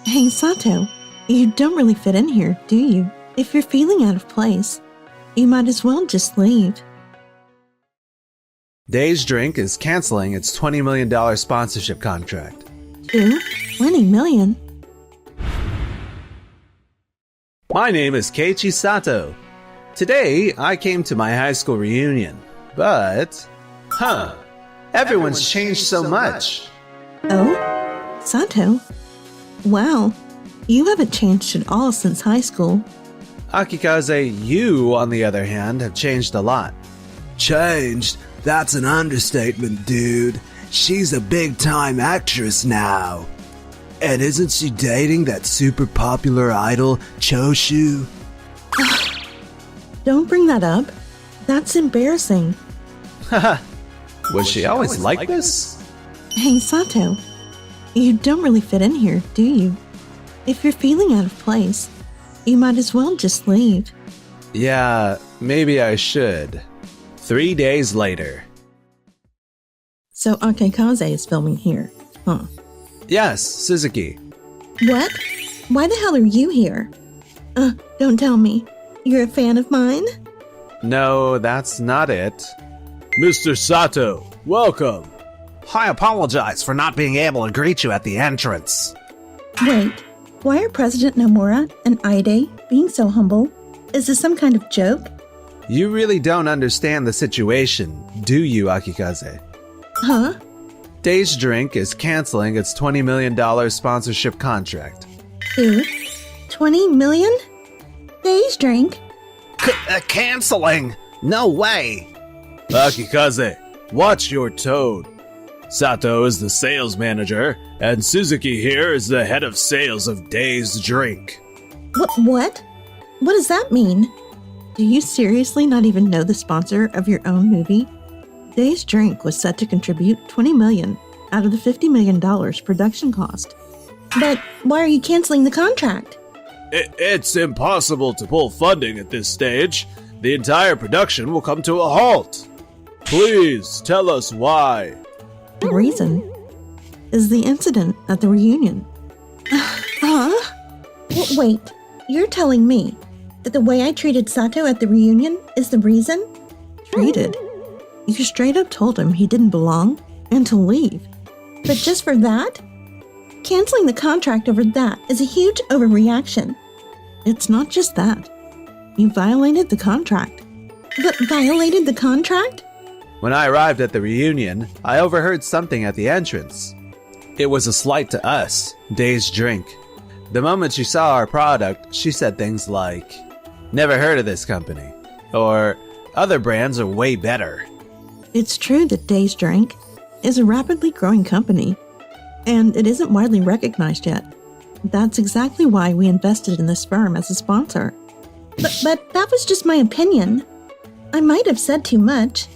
Hey, Sato, you don't really fit in here, do you? If you're feeling out of place, you might as well just leave. Days Drink is canceling its $20 million sponsorship contract. Who? 20 million? My name is Keiichi Sato. Today, I came to my high school reunion, but... everyone's changed so much. Oh? Sato? Wow, you haven't changed at all since high school. Akikaze, you, on the other hand, have changed a lot. Changed? That's an understatement, dude. She's a big-time actress now. And isn't she dating that super popular idol, Choshu? Don't bring that up. That's embarrassing. Haha. Was she always like this? Hey, Sato, you don't really fit in here, do you? If you're feeling out of place, you might as well just leave. Yeah, maybe I should. 3 days later. So Akikaze is filming here, huh? Yes, Suzuki. What? Why the hell are you here? Don't tell me. You're a fan of mine? No, that's not it. Mr. Sato, welcome. I apologize for not being able to greet you at the entrance. Wait, why are President Nomura and Aide being so humble? Is this some kind of joke? You really don't understand the situation, do you, Akikaze? Huh? Days Drink is canceling its $20 million sponsorship contract. Who? 20 million? Days Drink? Canceling? No way! Akikaze, watch your tone. Sato is the sales manager, and Suzuki here is the head of sales of Days Drink. What? What does that mean? Do you seriously not even know the sponsor of your own movie? Days Drink was set to contribute $20 million out of the $50 million production cost. But why are you canceling the contract? It's impossible to pull funding at this stage. The entire production will come to a halt. Please tell us why. The reason is the incident at the reunion. Huh? Wait, you're telling me that the way I treated Sato at the reunion is the reason? Treated? You straight up told him he didn't belong and to leave. But just for that? Canceling the contract over that is a huge overreaction. It's not just that. You violated the contract. But violated the contract? When I arrived at the reunion, I overheard something at the entrance. It was a slight to us, Days Drink. The moment she saw our product, she said things like, "Never heard of this company," or "Other brands are way better." It's true that Days Drink is a rapidly growing company, and it isn't widely recognized yet. That's exactly why we invested in this firm as a sponsor. But that was just my opinion. I might have said too much,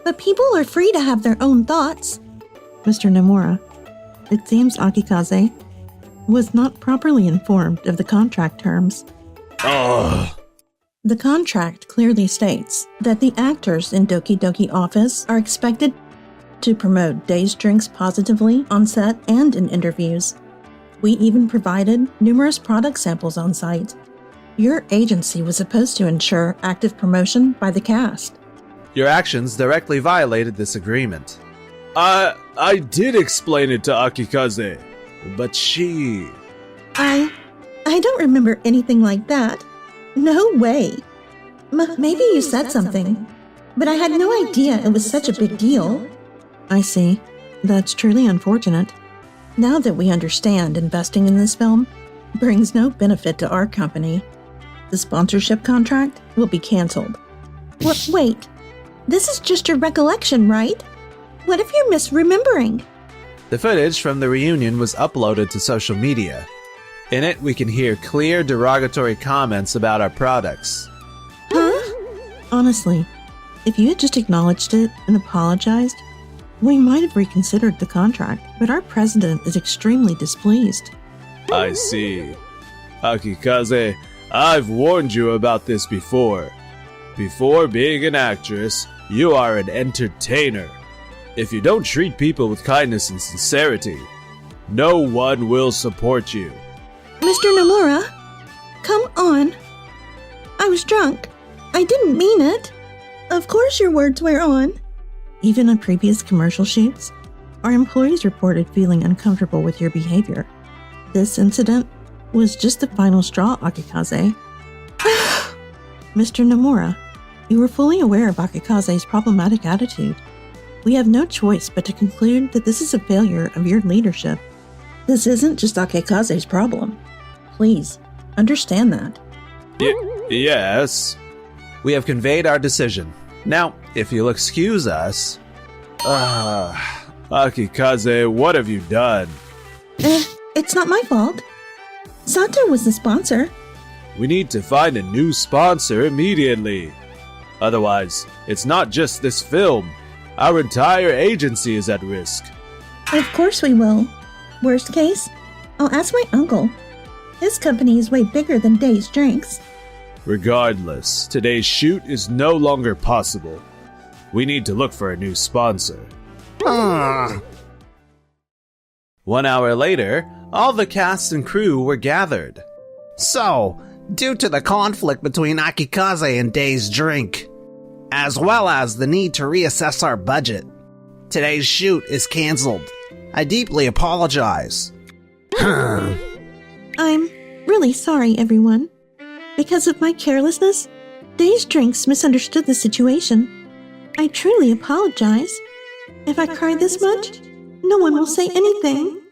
but people are free to have their own thoughts. Mr. Nomura, it seems Akikaze was not properly informed of the contract terms. The contract clearly states that the actors in Doki Doki Office are expected to promote Days Drinks positively on set and in interviews. We even provided numerous product samples on site. Your agency was supposed to ensure active promotion by the cast. Your actions directly violated this agreement. I did explain it to Akikaze, but she... I don't remember anything like that. No way. Maybe you said something, but I had no idea it was such a big deal. I see. That's truly unfortunate. Now that we understand investing in this film brings no benefit to our company, the sponsorship contract will be canceled. Wait, this is just your recollection, right? What if you're misremembering? The footage from the reunion was uploaded to social media. In it, we can hear clear derogatory comments about our products. Huh? Honestly, if you had just acknowledged it and apologized, we might have reconsidered the contract, but our president is extremely displeased. I see. Akikaze, I've warned you about this before. Before being an actress, you are an entertainer. If you don't treat people with kindness and sincerity, no one will support you. Mr. Nomura, come on. I was drunk. I didn't mean it. Of course your words were on. Even on previous commercial shoots, our employees reported feeling uncomfortable with your behavior. This incident was just the final straw, Akikaze. Mr. Nomura, you were fully aware of Akikaze's problematic attitude. We have no choice but to conclude that this is a failure of your leadership. This isn't just Akikaze's problem. Please, understand that. Yes. We have conveyed our decision. Now, if you'll excuse us... Akikaze, what have you done? It's not my fault. Sato was the sponsor. We need to find a new sponsor immediately. Otherwise, it's not just this film. Our entire agency is at risk. Of course we will. Worst case, I'll ask my uncle. His company is way bigger than Days Drinks. Regardless, today's shoot is no longer possible. We need to look for a new sponsor. 1 hour later, all the cast and crew were gathered. So, due to the conflict between Akikaze and Days Drink, as well as the need to reassess our budget, today's shoot is cancelled. I deeply apologize. I'm really sorry, everyone. Because of my carelessness, Days Drinks misunderstood the situation. I truly apologize. If I cry this much, no one will say anything.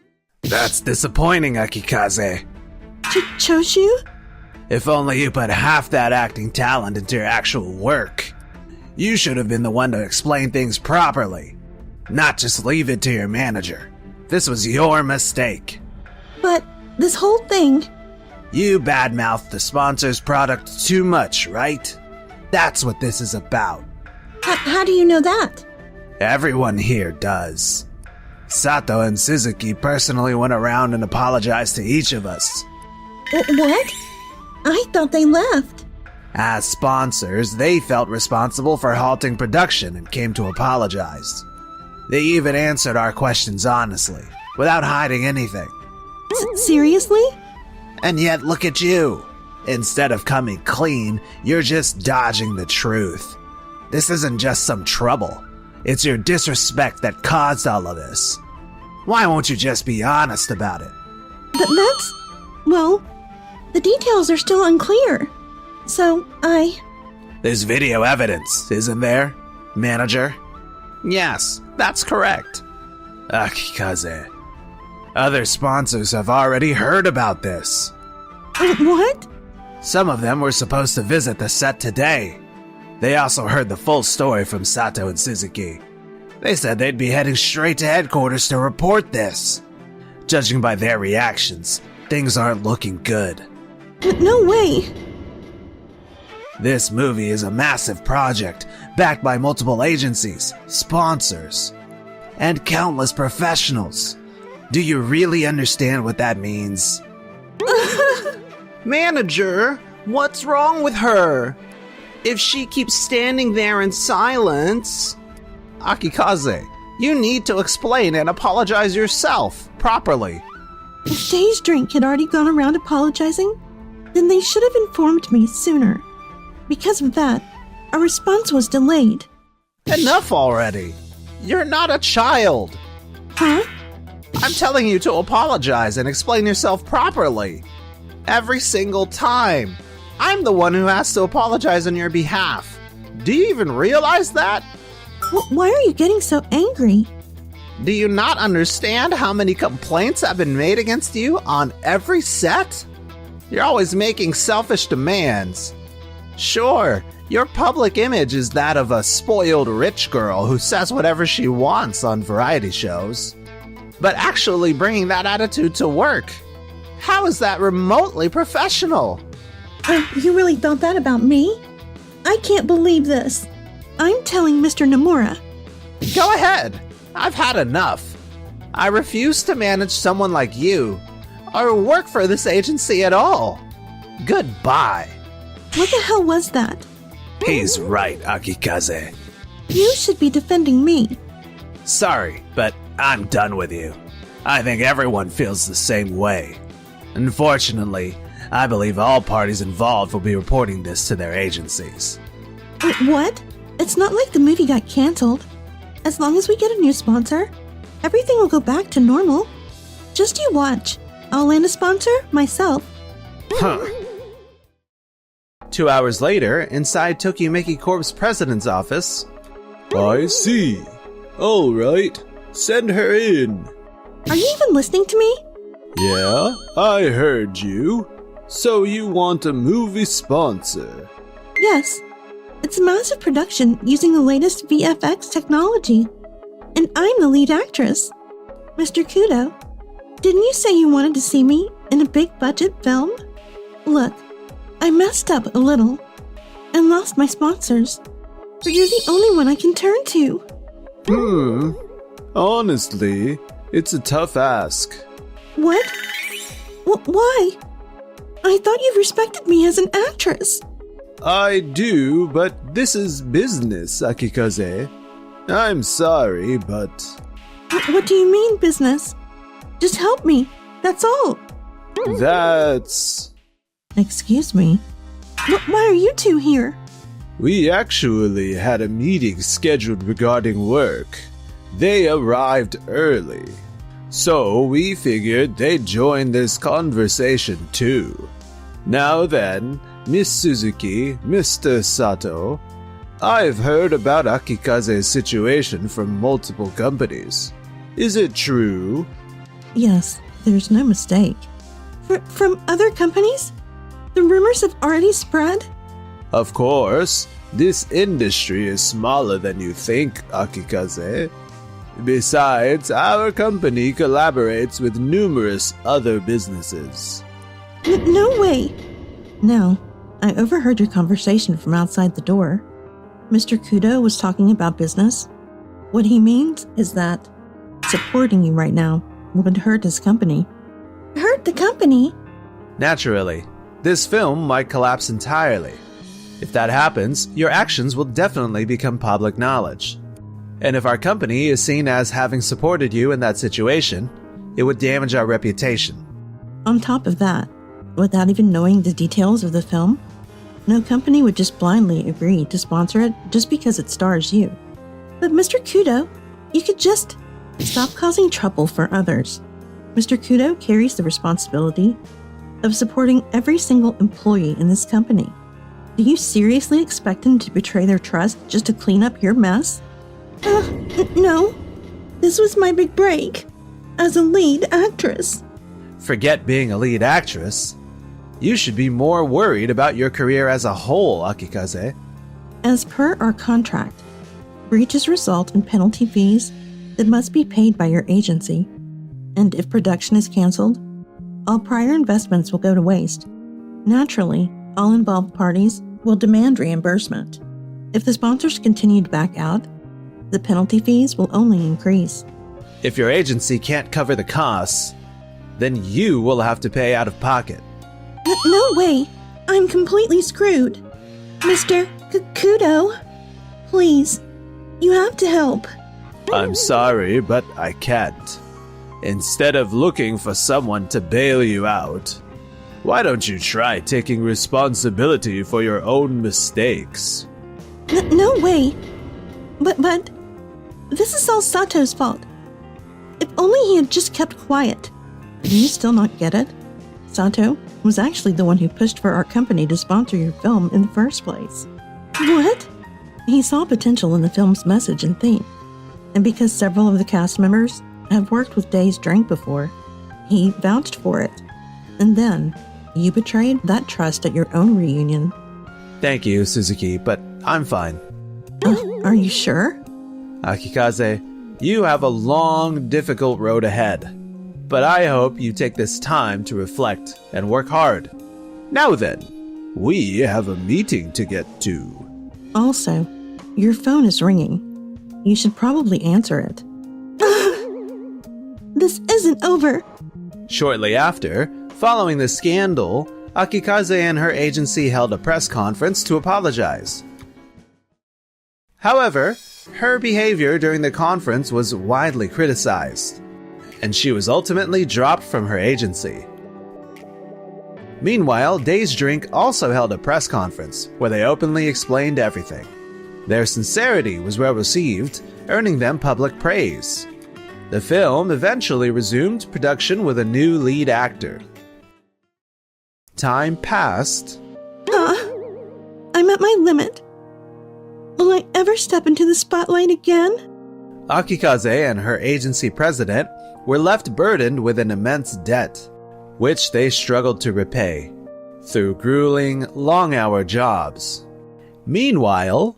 That's disappointing, Akikaze. Choshu? If only you put half that acting talent into your actual work. You should have been the one to explain things properly, not just leave it to your manager. This was your mistake. But this whole thing... You badmouthed the sponsor's product too much, right? That's what this is about. How do you know that? Everyone here does. Sato and Suzuki personally went around and apologized to each of us. What? I thought they left. As sponsors, they felt responsible for halting production and came to apologize. They even answered our questions honestly, without hiding anything. Seriously? And yet look at you. Instead of coming clean, you're just dodging the truth. This isn't just some trouble. It's your disrespect that caused all of this. Why won't you just be honest about it? That's... well, the details are still unclear. So, There's video evidence, isn't there, manager? Yes, that's correct. Akikaze. Other sponsors have already heard about this. What? Some of them were supposed to visit the set today. They also heard the full story from Sato and Suzuki. They said they'd be heading straight to headquarters to report this. Judging by their reactions, things aren't looking good. No way. This movie is a massive project, backed by multiple agencies, sponsors, and countless professionals. Do you really understand what that means? Manager, what's wrong with her? If she keeps standing there in silence... Akikaze, you need to explain and apologize yourself, properly. If Days Drink had already gone around apologizing, then they should have informed me sooner. Because of that, our response was delayed. Enough already. You're not a child. Huh? I'm telling you to apologize and explain yourself properly. Every single time. I'm the one who has to apologize on your behalf. Do you even realize that? Why are you getting so angry? Do you not understand how many complaints have been made against you on every set? You're always making selfish demands. Sure, your public image is that of a spoiled rich girl who says whatever she wants on variety shows. But actually bringing that attitude to work, how is that remotely professional? You really thought that about me? I can't believe this. I'm telling Mr. Nomura. Go ahead. I've had enough. I refuse to manage someone like you, or work for this agency at all. Goodbye. What the hell was that? He's right, Akikaze. You should be defending me. Sorry, but I'm done with you. I think everyone feels the same way. Unfortunately, I believe all parties involved will be reporting this to their agencies. What? It's not like the movie got canceled. As long as we get a new sponsor, everything will go back to normal. Just you watch. I'll land a sponsor myself. Huh. 2 hours later, inside Tokimeki Corp's president's office. I see. All right, send her in. Are you even listening to me? Yeah, I heard you. So you want a movie sponsor? Yes. It's a massive production using the latest VFX technology. And I'm the lead actress. Mr. Kudo, didn't you say you wanted to see me in a big budget film? Look, I messed up a little and lost my sponsors, but you're the only one I can turn to. Honestly, it's a tough ask. What? Why? I thought you respected me as an actress. I do, but this is business, Akikaze. I'm sorry, but... What do you mean, business? Just help me, that's all. That's... Excuse me. Why are you two here? We actually had a meeting scheduled regarding work. They arrived early. So we figured they'd join this conversation too. Now then, Miss Suzuki, Mr. Sato, I've heard about Akikaze's situation from multiple companies. Is it true? Yes, there's no mistake. From other companies? The rumors have already spread? Of course, this industry is smaller than you think, Akikaze. Besides, our company collaborates with numerous other businesses. No way! No, I overheard your conversation from outside the door. Mr. Kudo was talking about business. What he means is that supporting you right now would hurt his company. Hurt the company? Naturally, this film might collapse entirely. If that happens, your actions will definitely become public knowledge. And if our company is seen as having supported you in that situation, it would damage our reputation. On top of that, without even knowing the details of the film, no company would just blindly agree to sponsor it just because it stars you. But Mr. Kudo, you could just stop causing trouble for others. Mr. Kudo carries the responsibility of supporting every single employee in this company. Do you seriously expect him to betray their trust just to clean up your mess? No. This was my big break as a lead actress. Forget being a lead actress. You should be more worried about your career as a whole, Akikaze. As per our contract, breaches result in penalty fees that must be paid by your agency. And if production is canceled, all prior investments will go to waste. Naturally, all involved parties will demand reimbursement. If the sponsors continue to back out, the penalty fees will only increase. If your agency can't cover the costs, then you will have to pay out of pocket. No way! I'm completely screwed. Mr. Kudo, please, you have to help. I'm sorry, but I can't. Instead of looking for someone to bail you out, why don't you try taking responsibility for your own mistakes? No way! But, this is all Sato's fault. If only he had just kept quiet. Do you still not get it? Sato was actually the one who pushed for our company to sponsor your film in the first place. What? He saw potential in the film's message and theme. And because several of the cast members have worked with Days Drink before, he vouched for it. And then, you betrayed that trust at your own reunion. Thank you, Suzuki, but I'm fine. Are you sure? Akikaze, you have a long, difficult road ahead. But I hope you take this time to reflect and work hard. Now then, we have a meeting to get to. Also, your phone is ringing. You should probably answer it. This isn't over. Shortly after, following the scandal, Akikaze and her agency held a press conference to apologize. However, her behavior during the conference was widely criticized, and she was ultimately dropped from her agency. Meanwhile, Days Drink also held a press conference where they openly explained everything. Their sincerity was well received, earning them public praise. The film eventually resumed production with a new lead actor. Time passed. I'm at my limit. Will I ever step into the spotlight again? Akikaze and her agency president were left burdened with an immense debt, which they struggled to repay through grueling, long-hour jobs. Meanwhile,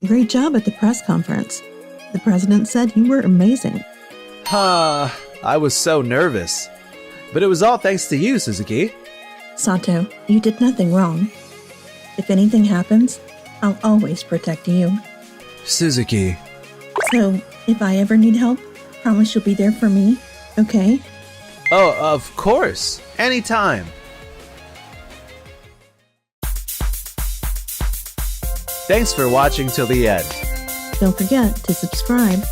Great job at the press conference. The president said you were amazing. I was so nervous. But it was all thanks to you, Suzuki. Sato, you did nothing wrong. If anything happens, I'll always protect you. Suzuki, So, if I ever need help, promise you'll be there for me, okay? Oh, of course. Anytime. Thanks for watching till the end. Don't forget to subscribe